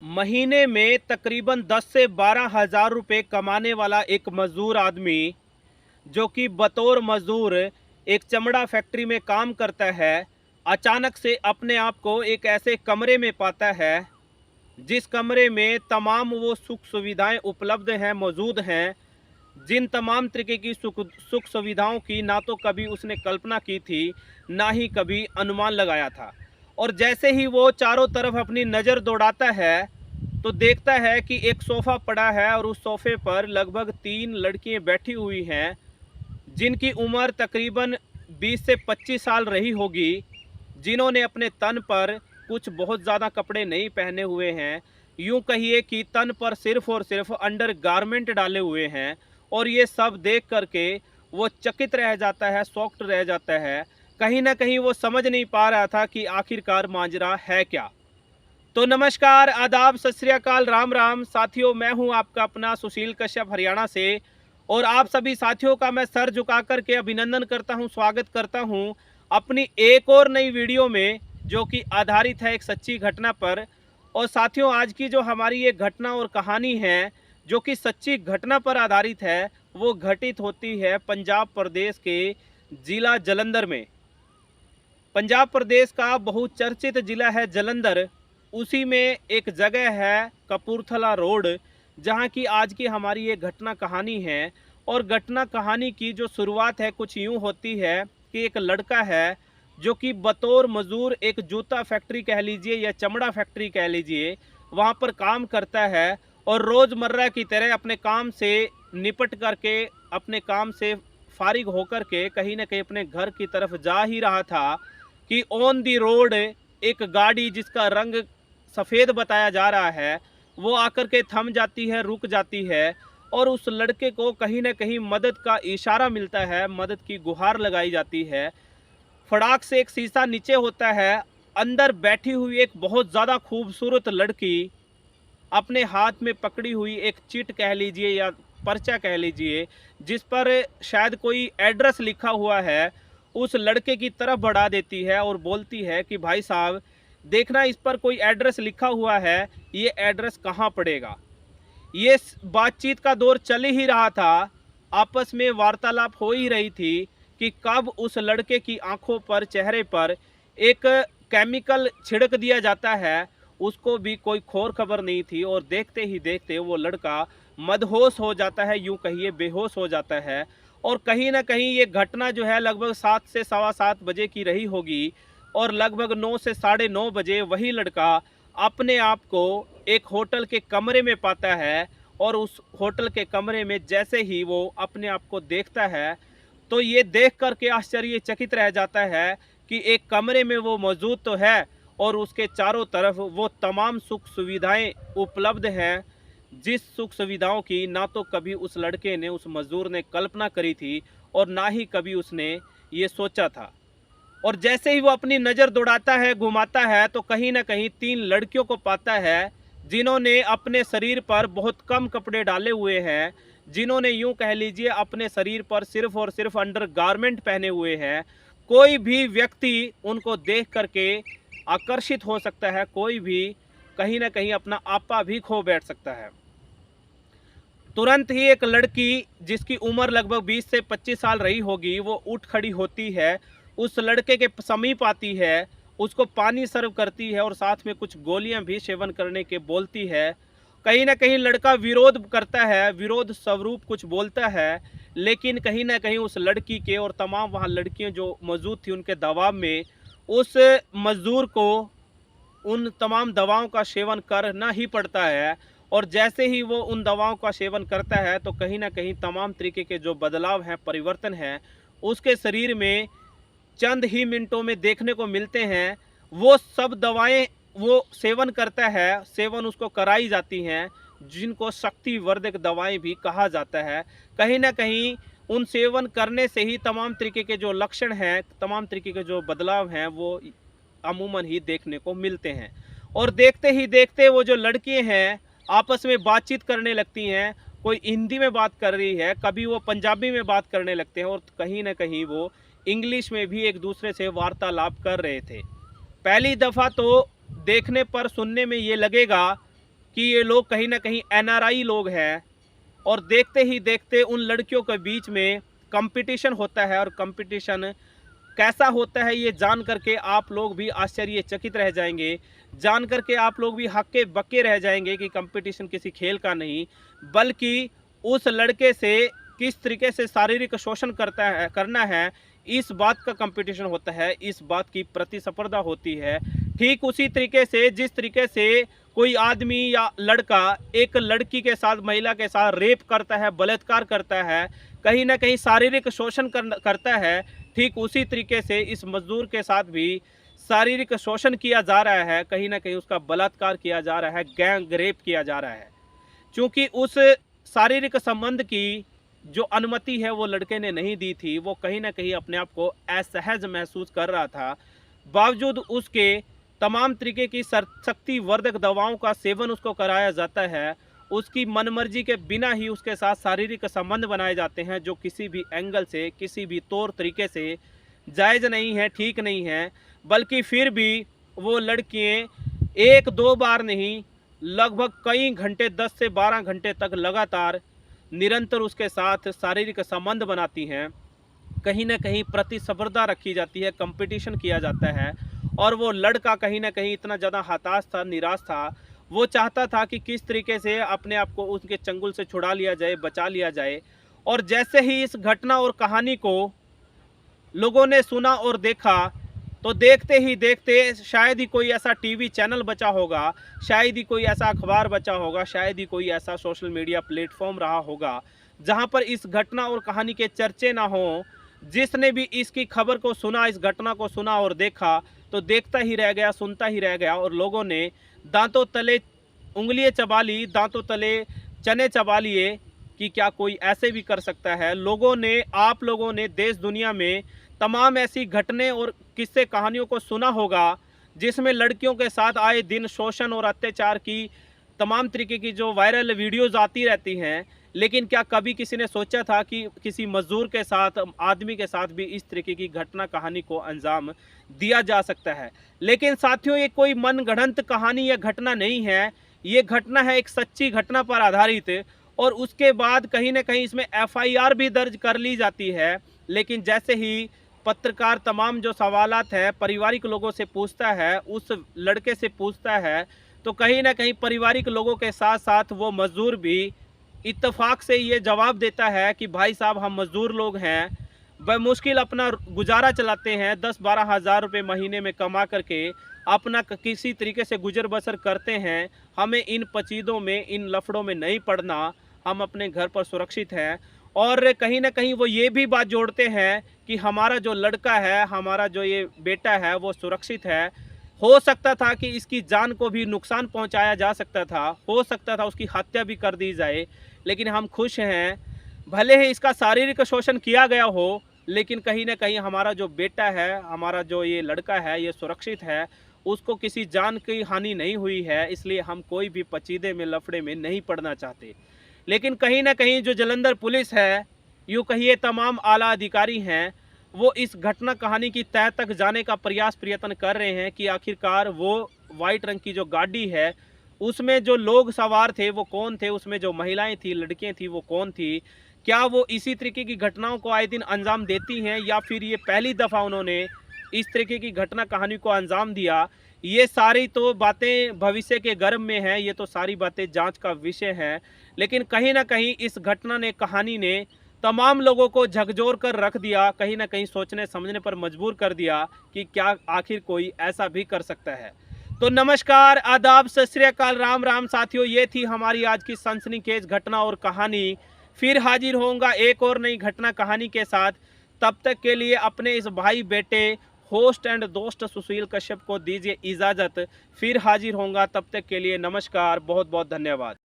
महीने में तकरीबन 10 से 12 हज़ार रुपये कमाने वाला एक मज़दूर आदमी, जो कि बतौर मज़दूर एक चमड़ा फैक्ट्री में काम करता है, अचानक से अपने आप को एक ऐसे कमरे में पाता है जिस कमरे में तमाम वो सुख सुविधाएं उपलब्ध हैं, मौजूद हैं, जिन तमाम तरीके की सुख सुविधाओं की ना तो कभी उसने कल्पना की थी, ना ही कभी अनुमान लगाया था। और जैसे ही वो चारों तरफ अपनी नज़र दौड़ाता है तो देखता है कि एक सोफ़ा पड़ा है और उस सोफ़े पर लगभग 3 लड़कियां बैठी हुई हैं, जिनकी उम्र तकरीबन 20 से 25 साल रही होगी, जिन्होंने अपने तन पर कुछ बहुत ज़्यादा कपड़े नहीं पहने हुए हैं। यूँ कहिए कि तन पर सिर्फ़ और सिर्फ़ अंडरगारमेंट डाले हुए हैं। और ये सब देख कर के वो चकित रह जाता है, शॉक्ड रह जाता है। कहीं न कहीं वो समझ नहीं पा रहा था कि आखिरकार माजरा है क्या? तो नमस्कार, आदाब, सत श्री अकाल, राम राम। साथियों, मैं हूं आपका अपना सुशील कश्यप हरियाणा से। और आप सभी साथियों का मैं सर झुका कर के अभिनंदन करता हूं, स्वागत करता हूं अपनी एक और नई वीडियो में, जो कि आधारित है एक सच्ची घटना पर। और साथियों, आज की जो हमारी ये घटना और कहानी है, जो कि सच्ची घटना पर आधारित है, वो घटित होती है पंजाब प्रदेश के जिला जालंधर में। पंजाब प्रदेश का बहुचर्चित जिला है जालंधर। उसी में एक जगह है कपूरथला रोड, जहां की आज की हमारी ये घटना कहानी है। और घटना कहानी की जो शुरुआत है कुछ यूं होती है कि एक लड़का है, जो कि बतौर मजदूर एक जूता फैक्ट्री कह लीजिए या चमड़ा फैक्ट्री कह लीजिए, वहां पर काम करता है। और रोज़मर्रा की तरह अपने काम से निपट करके, अपने काम से फारिग होकर के कहीं ना कहीं अपने घर की तरफ जा ही रहा था कि ऑन दी रोड एक गाड़ी जिसका रंग सफ़ेद बताया जा रहा है, वो आकर के थम जाती है, रुक जाती है। और उस लड़के को कहीं ना कहीं मदद का इशारा मिलता है, मदद की गुहार लगाई जाती है। फटाक से एक शीशा नीचे होता है। अंदर बैठी हुई एक बहुत ज़्यादा खूबसूरत लड़की अपने हाथ में पकड़ी हुई एक चिट कह लीजिए या पर्चा कह लीजिए, जिस पर शायद कोई एड्रेस लिखा हुआ है, उस लड़के की तरफ बढ़ा देती है और बोलती है कि भाई साहब, देखना इस पर कोई एड्रेस लिखा हुआ है, ये एड्रेस कहाँ पड़ेगा। ये बातचीत का दौर चल ही रहा था, आपस में वार्तालाप हो ही रही थी कि कब उस लड़के की आंखों पर, चेहरे पर एक केमिकल छिड़क दिया जाता है, उसको भी कोई खौर खबर नहीं थी। और देखते ही देखते वो लड़का मदहोश हो जाता है, यूं कहिए बेहोश हो जाता है। और कहीं ना कहीं ये घटना जो है लगभग 7 से सवा 7 बजे की रही होगी। और लगभग 9 से साढ़े 9 बजे वही लड़का अपने आप को एक होटल के कमरे में पाता है। और उस होटल के कमरे में जैसे ही वो अपने आप को देखता है, तो ये देख कर के आश्चर्यचकित रह जाता है कि एक कमरे में वो मौजूद तो है और उसके चारों तरफ वो तमाम सुख सुविधाएं उपलब्ध हैं, जिस सुख सुविधाओं की ना तो कभी उस लड़के ने, उस मजदूर ने कल्पना करी थी और ना ही कभी उसने ये सोचा था। और जैसे ही वो अपनी नज़र दौड़ाता है, घुमाता है, तो कहीं ना कहीं 3 लड़कियों को पाता है, जिन्होंने अपने शरीर पर बहुत कम कपड़े डाले हुए हैं, जिन्होंने यूं कह लीजिए अपने शरीर पर सिर्फ और सिर्फ अंडरगारमेंट पहने हुए हैं। कोई भी व्यक्ति उनको देख करके आकर्षित हो सकता है, कोई भी कहीं ना कहीं अपना आपा भी खो बैठ सकता है। तुरंत ही एक लड़की, जिसकी उम्र लगभग 20 से 25 साल रही होगी, वो उठ खड़ी होती है, उस लड़के के समीप आती है, उसको पानी सर्व करती है और साथ में कुछ गोलियां भी सेवन करने के बोलती है। कहीं ना कहीं लड़का विरोध करता है, विरोध स्वरूप कुछ बोलता है, लेकिन कहीं ना कहीं उस लड़की के और तमाम वहाँ लड़कियां जो मौजूद थी उनके दबाव में उस मजदूर को उन तमाम दवाओं का सेवन करना ही पड़ता है। और जैसे ही वो उन दवाओं का सेवन करता है, तो कहीं ना कहीं तमाम तरीके के जो बदलाव हैं, परिवर्तन हैं, उसके शरीर में चंद ही मिनटों में देखने को मिलते हैं। वो सब दवाएं वो सेवन करता है, सेवन उसको कराई जाती हैं, जिनको शक्तिवर्धक दवाएं भी कहा जाता है। कहीं ना कहीं उन सेवन करने से ही तमाम तरीके के जो लक्षण हैं, तमाम तरीके के जो बदलाव हैं, वो अमूमन ही देखने को मिलते हैं। और देखते ही देखते वो जो लड़के हैं आपस में बातचीत करने लगती हैं। कोई हिंदी में बात कर रही है, कभी वो पंजाबी में बात करने लगते हैं और कहीं ना कहीं वो इंग्लिश में भी एक दूसरे से वार्तालाप कर रहे थे। पहली दफ़ा तो देखने पर, सुनने में ये लगेगा कि ये लोग कहीं ना कहीं NRI लोग हैं, और देखते ही देखते उन लड़कियों के बीच में कंपटीशन होता है। और कंपटीशन कैसा होता है ये जान करके आप लोग भी आश्चर्यचकित रह जाएंगे, जान करके आप लोग भी हक्के बक्के रह जाएंगे कि कंपटीशन किसी खेल का नहीं, बल्कि उस लड़के से किस तरीके से शारीरिक शोषण करना है, इस बात का कंपटीशन होता है, इस बात की प्रतिस्पर्धा होती है। ठीक उसी तरीके से जिस तरीके से कोई आदमी या लड़का एक लड़की के साथ, महिला के साथ रेप करता है, बलात्कार करता है, कहीं ना कहीं शारीरिक शोषण करता है, ठीक उसी तरीके से इस मजदूर के साथ भी शारीरिक शोषण किया जा रहा है, कहीं ना कहीं उसका बलात्कार किया जा रहा है, गैंग रेप किया जा रहा है। क्योंकि उस शारीरिक संबंध की जो अनुमति है वो लड़के ने नहीं दी थी, वो कहीं ना कहीं अपने आप को असहज महसूस कर रहा था। बावजूद उसके तमाम तरीके की शक्ति वर्धक दवाओं का सेवन उसको कराया जाता है, उसकी मनमर्जी के बिना ही उसके साथ शारीरिक संबंध बनाए जाते हैं, जो किसी भी एंगल से, किसी भी तौर तरीके से जायज़ नहीं है, ठीक नहीं है। बल्कि फिर भी वो लड़कियाँ एक दो बार नहीं, लगभग कई घंटे, 10 से 12 घंटे तक लगातार निरंतर उसके साथ शारीरिक संबंध बनाती हैं। कहीं ना कहीं प्रतिस्पर्धा रखी जाती है, कंपटीशन किया जाता है। और वो लड़का कहीं ना कहीं इतना ज़्यादा हताश था, निराश था, वो चाहता था कि किस तरीके से अपने आप को उसके चंगुल से छुड़ा लिया जाए, बचा लिया जाए। और जैसे ही इस घटना और कहानी को लोगों ने सुना और देखा, तो देखते ही देखते शायद ही कोई ऐसा टीवी चैनल बचा होगा, शायद ही कोई ऐसा अखबार बचा होगा, शायद ही कोई ऐसा सोशल मीडिया प्लेटफॉर्म रहा होगा जहां पर इस घटना और कहानी के चर्चे ना हो। जिसने भी इसकी खबर को सुना, इस घटना को सुना और देखा, तो देखता ही रह गया, सुनता ही रह गया। और लोगों ने दांतों तले उंगलियां चबा ली, दांतों तले चने चबा लिए कि क्या कोई ऐसे भी कर सकता है। लोगों ने, आप लोगों ने देश दुनिया में तमाम ऐसी घटनाएं और किस्से कहानियों को सुना होगा जिसमें लड़कियों के साथ आए दिन शोषण और अत्याचार की तमाम तरीके की जो वायरल वीडियोज़ आती रहती हैं। लेकिन क्या कभी किसी ने सोचा था कि किसी मजदूर के साथ, आदमी के साथ भी इस तरीके की घटना कहानी को अंजाम दिया जा सकता है। लेकिन साथियों, ये कोई मनगढ़ंत कहानी या घटना नहीं है, ये घटना है एक सच्ची घटना पर आधारित। और उसके बाद कहीं ना कहीं इसमें FIR भी दर्ज कर ली जाती है। लेकिन जैसे ही पत्रकार तमाम जो सवालात है पारिवारिक लोगों से पूछता है, उस लड़के से पूछता है, तो कहीं ना कहीं पारिवारिक लोगों के साथ साथ वो मजदूर भी इत्तेफाक से ये जवाब देता है कि भाई साहब, हम मजदूर लोग हैं, बमुश्किल अपना गुजारा चलाते हैं, 10-12 हज़ार रुपये महीने में कमा करके अपना किसी तरीके से गुजर बसर करते हैं। हमें इन पचीदों में, इन लफड़ों में नहीं पड़ना, हम अपने घर पर सुरक्षित हैं। और कहीं ना कहीं वो ये भी बात जोड़ते हैं कि हमारा जो लड़का है, हमारा जो ये बेटा है, वो सुरक्षित है। हो सकता था कि इसकी जान को भी नुकसान पहुंचाया जा सकता था, हो सकता था उसकी हत्या भी कर दी जाए, लेकिन हम खुश हैं। भले ही इसका शारीरिक शोषण किया गया हो, लेकिन कहीं ना कहीं हमारा जो बेटा है, हमारा जो ये लड़का है, ये सुरक्षित है, उसको किसी जान की हानि नहीं हुई है। इसलिए हम कोई भी पचीदे में, लफड़े में नहीं पड़ना चाहते। लेकिन कहीं ना कहीं जो जालंधर पुलिस है, यूँ कहिए तमाम आला अधिकारी हैं, वो इस घटना कहानी की तह तक जाने का प्रयत्न कर रहे हैं कि आखिरकार वो वाइट रंग की जो गाड़ी है, उसमें जो लोग सवार थे वो कौन थे, उसमें जो महिलाएं थी, लड़कियां थी, वो कौन थी। क्या वो इसी तरीके की घटनाओं को आए दिन अंजाम देती हैं, या फिर ये पहली दफ़ा उन्होंने इस तरीके की घटना कहानी को अंजाम दिया। ये सारी तो बातें भविष्य के गर्भ में हैं, ये तो सारी बातें जांच का विषय है। लेकिन कहीं ना कहीं इस घटना ने, कहानी ने तमाम लोगों को झकझोर कर रख दिया, कहीं ना कहीं सोचने समझने पर मजबूर कर दिया कि क्या आखिर कोई ऐसा भी कर सकता है। तो नमस्कार, आदाब, सत श्री अकाल, राम राम साथियों, ये थी हमारी आज की सनसनीखेज घटना और कहानी। फिर हाजिर होऊंगा एक और नई घटना कहानी के साथ। तब तक के लिए अपने इस भाई बेटे, होस्ट एंड दोस्त सुशील कश्यप को दीजिए इजाज़त। फिर हाजिर होऊंगा, तब तक के लिए नमस्कार, बहुत बहुत धन्यवाद।